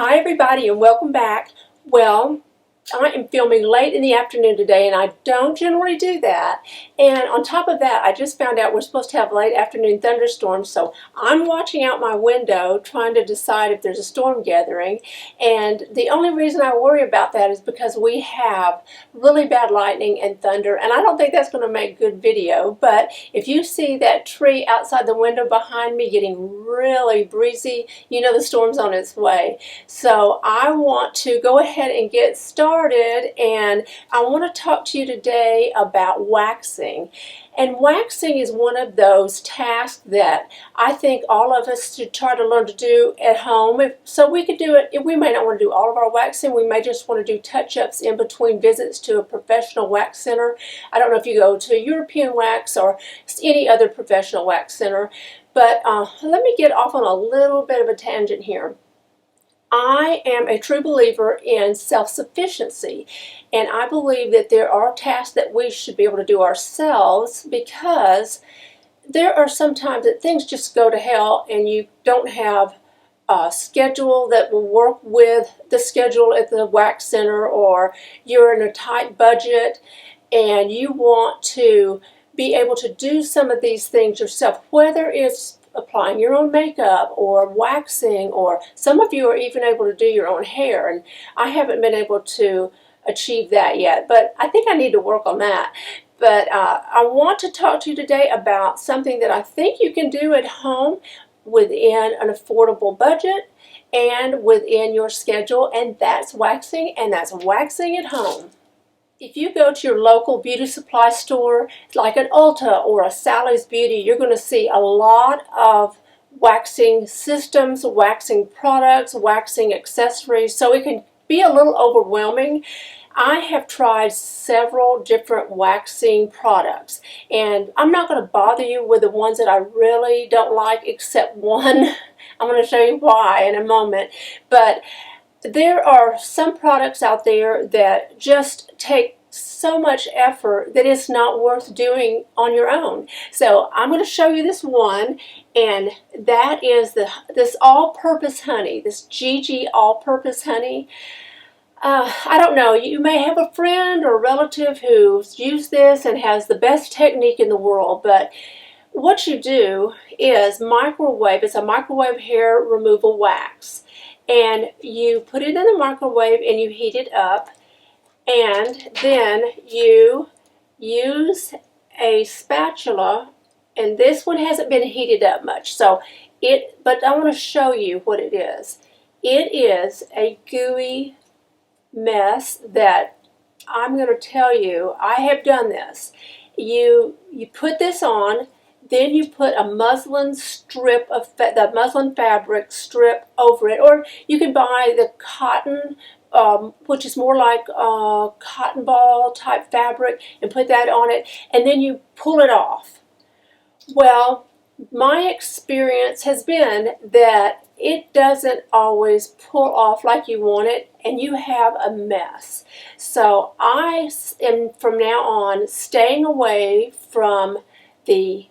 Hi everybody and welcome back. Well, I am filming late in the afternoon today and I don't generally do that. And on top of that, I just found out we're supposed to have late afternoon thunderstorms, so I'm watching out my window trying to decide if there's a storm gathering. And the only reason I worry about that is because we have really bad lightning and thunder, and I don't think that's going to make good video. But if you see that tree outside the window behind me getting really breezy, you know the storm's on its way. So I want to go ahead and get started, and I want to talk to you today about waxing. And waxing is one of those tasks that I think all of us should try to learn to do at home. So we could do it. We may not want to do all of our waxing. We may just want to do touch-ups in between visits to a professional wax center. I don't know if you go to European Wax or any other professional wax center. But let me get off on a little bit of a tangent here. I am a true believer in self-sufficiency, and I believe that there are tasks that we should be able to do ourselves, because there are some times that things just go to hell and you don't have a schedule that will work with the schedule at the wax center, or you're in a tight budget and you want to be able to do some of these things yourself, whether it's applying your own makeup or waxing, or some of you are even able to do your own hair, and I haven't been able to achieve that yet, but I think I need to work on that. But I want to talk to you today about something that I think you can do at home within an affordable budget and within your schedule, and that's waxing, and that's waxing at home. If you go to your local beauty supply store, like an Ulta or a Sally's Beauty, you're going to see a lot of waxing systems, waxing products, waxing accessories, so it can be a little overwhelming. I have tried several different waxing products, and I'm not going to bother you with the ones that I really don't like, except one. I'm going to show you why in a moment. But there are some products out there that just take so much effort that it's not worth doing on your own. So I'm going to show you this one, and that is this all-purpose honey, this GG all-purpose honey. I don't know, you may have a friend or a relative who's used this and has the best technique in the world, but what you do is microwave. It's a microwave hair removal wax. And you put it in the microwave and you heat it up, and then you use a spatula, and this one hasn't been heated up much, but I want to show you what it is. It is a gooey mess that I'm going to tell you, I have done this. You put this on, then you put a muslin strip of the muslin fabric strip over it, or you can buy the cotton, which is more like cotton ball type fabric, and put that on it, and then you pull it off. Well, my experience has been that it doesn't always pull off like you want it, and you have a mess. So I am from now on staying away from the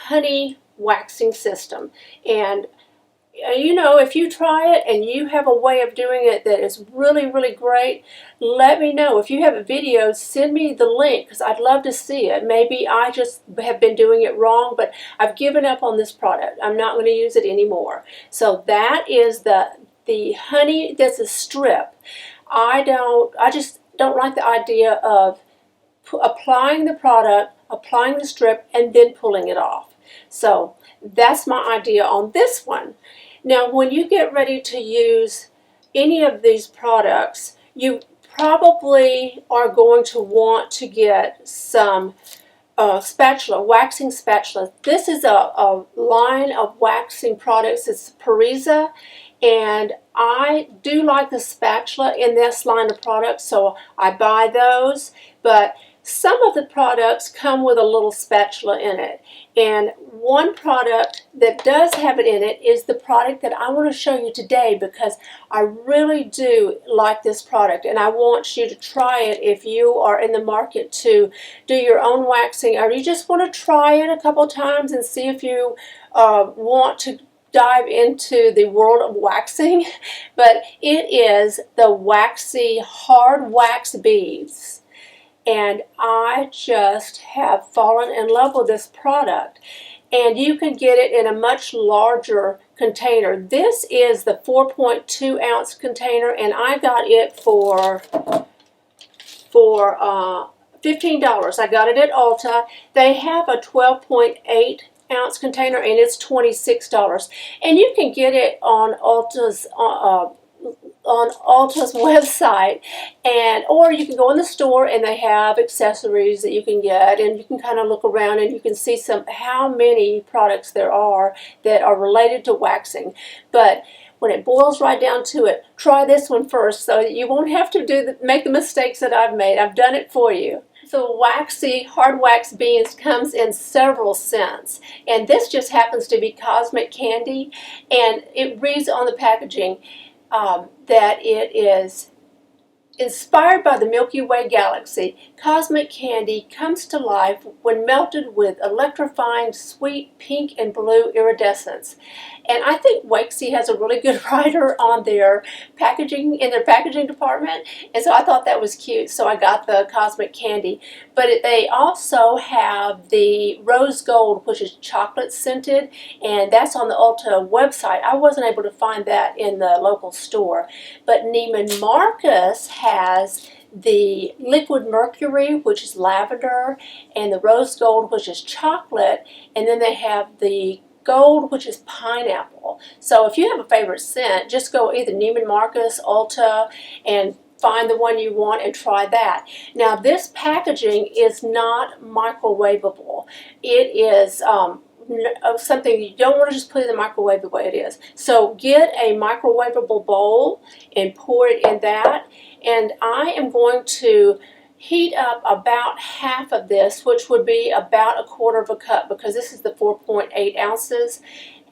honey waxing system. And you know, if you try it and you have a way of doing it that is really, really great, let me know. If you have a video, send me the link, because I'd love to see it. Maybe I just have been doing it wrong, but I've given up on this product. I'm not going to use it anymore. So that is the honey that's a strip. I just don't like the idea of applying the product, applying the strip, and then pulling it off. So that's my idea on this one. Now, when you get ready to use any of these products, you probably are going to want to get some spatula, waxing spatula. This is a line of waxing products. It's Pariza, and I do like the spatula in this line of products, so I buy those. But some of the products come with a little spatula in it, and one product that does have it in it is the product that I want to show you today, because I really do like this product, and I want you to try it if you are in the market to do your own waxing, or you just want to try it a couple times and see if you want to dive into the world of waxing, but it is the WAXING Hard Wax Beans. And I just have fallen in love with this product. And you can get it in a much larger container. This is the 4.2 ounce container, and I got it for $15. I got it at Ulta. They have a 12.8 ounce container, and it's $26. And you can get it on Ulta's website, and or you can go in the store and they have accessories that you can get, and you can kind of look around and you can see how many products there are that are related to waxing. But when it boils right down to it, try this one first so that you won't have to make the mistakes that I've made. I've done it for you. So WAXE Hard Wax Beans comes in several scents, and this just happens to be Cosmic Candy, and it reads on the packaging that it is inspired by the Milky Way galaxy. Cosmic Candy comes to life when melted with electrifying sweet pink and blue iridescence. And I think WAXE has a really good writer on their packaging, in their packaging department, and so I thought that was cute, so I got the Cosmic Candy. But they also have the Rose Gold, which is chocolate scented, and that's on the Ulta website. I wasn't able to find that in the local store. But Neiman Marcus has the Liquid Mercury, which is lavender, and the Rose Gold, which is chocolate, and then they have the Gold, which is pineapple. So if you have a favorite scent, just go either Neiman Marcus, Ulta, and find the one you want and try that. Now, this packaging is not microwavable. It is something you don't want to just put in the microwave the way it is. So get a microwavable bowl and pour it in that. And I am going to heat up about half of this, which would be about 1/4 cup, because this is the 4.8 ounces.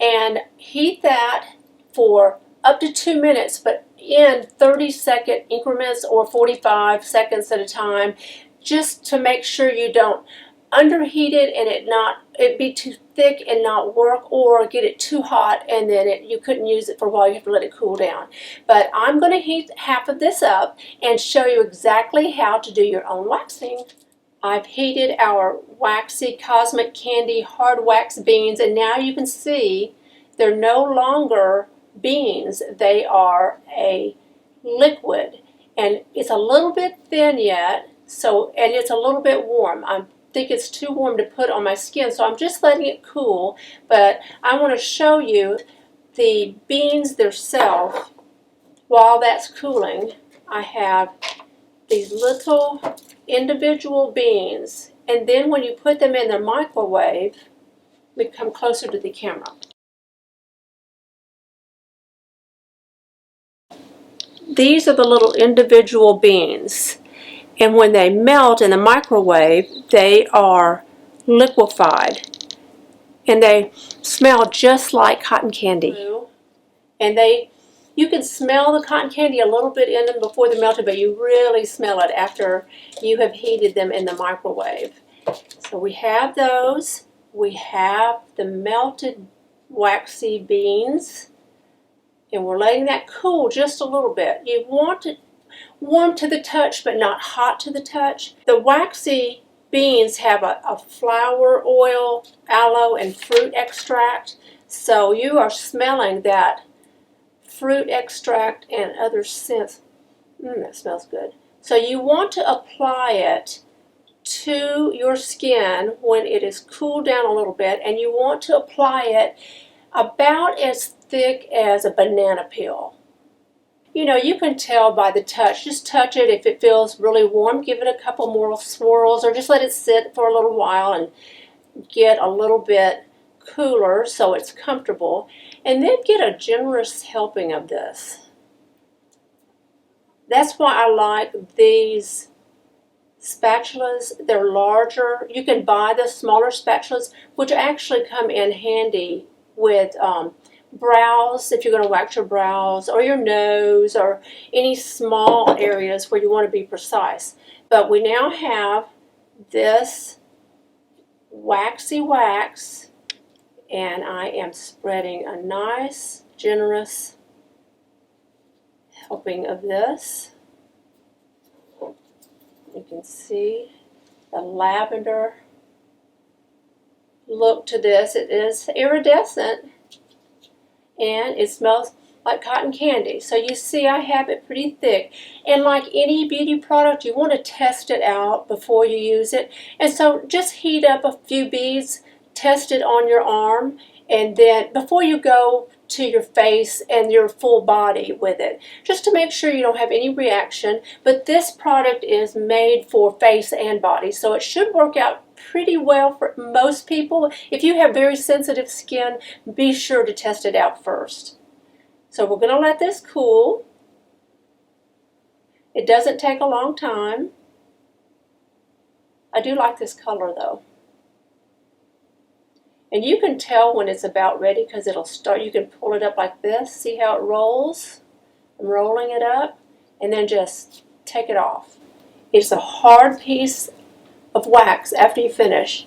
And heat that for up to 2 minutes, but in 30-second increments or 45 seconds at a time, just to make sure you don't underheat it and it be too thick and not work, or get it too hot and then you couldn't use it for a while. You have to let it cool down. But I'm going to heat half of this up and show you exactly how to do your own waxing. I've heated our WAXE Cosmic Candy Hard Wax Beans, and now you can see they're no longer beans. They are a liquid, and it's a little bit thin yet, and it's a little bit warm. I think it's too warm to put on my skin, so I'm just letting it cool. But I want to show you the beans themselves. While that's cooling, I have these little individual beans, and then when you put them in the microwave, we come closer to the camera. These are the little individual beans. And when they melt in the microwave, they are liquefied. And they smell just like cotton candy. And you can smell the cotton candy a little bit in them before they're melted, but you really smell it after you have heated them in the microwave. So we have those. We have the melted waxy beans. And we're letting that cool just a little bit. You want it warm to the touch, but not hot to the touch. The waxy beans have a flower oil, aloe, and fruit extract. So you are smelling that fruit extract and other scents. That smells good. So you want to apply it to your skin when it is cooled down a little bit, and you want to apply it about as thick as a banana peel. You know, you can tell by the touch. Just touch it. If it feels really warm, give it a couple more swirls, or just let it sit for a little while and get a little bit cooler so it's comfortable. And then get a generous helping of this. That's why I like these spatulas. They're larger. You can buy the smaller spatulas, which actually come in handy with brows, if you're going to wax your brows or your nose or any small areas where you want to be precise. But we now have this waxy wax, And I am spreading a nice, generous helping of this. You can see the lavender look to this. It is iridescent and it smells like cotton candy. So you see I have it pretty thick. And like any beauty product, you want to test it out before you use it. And so just heat up a few beads, test it on your arm, and then before you go to your face and your full body with it, just to make sure you don't have any reaction. But this product is made for face and body, so it should work out pretty well for most people. If you have very sensitive skin, be sure to test it out first. So we're going to let this cool. It doesn't take a long time. I do like this color though. And you can tell when it's about ready because it'll start, you can pull it up like this. See how it rolls? I'm rolling it up and then just take it off. It's a hard piece of wax after you finish.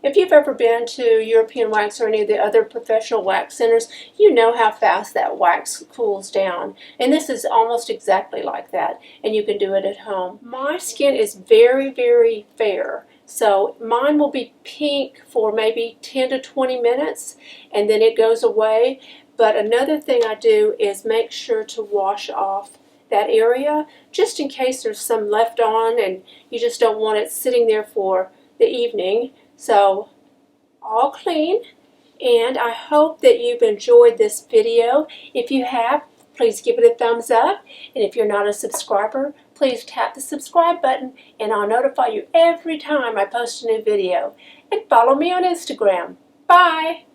If you've ever been to European Wax or any of the other professional wax centers, you know how fast that wax cools down. And this is almost exactly like that. And you can do it at home. My skin is very, very fair. So mine will be pink for maybe 10 to 20 minutes and then it goes away. But another thing I do is make sure to wash off that area just in case there's some left on and you just don't want it sitting there for the evening. So all clean, and I hope that you've enjoyed this video. If you have, please give it a thumbs up, and if you're not a subscriber, please tap the subscribe button and I'll notify you every time I post a new video. And follow me on Instagram. Bye!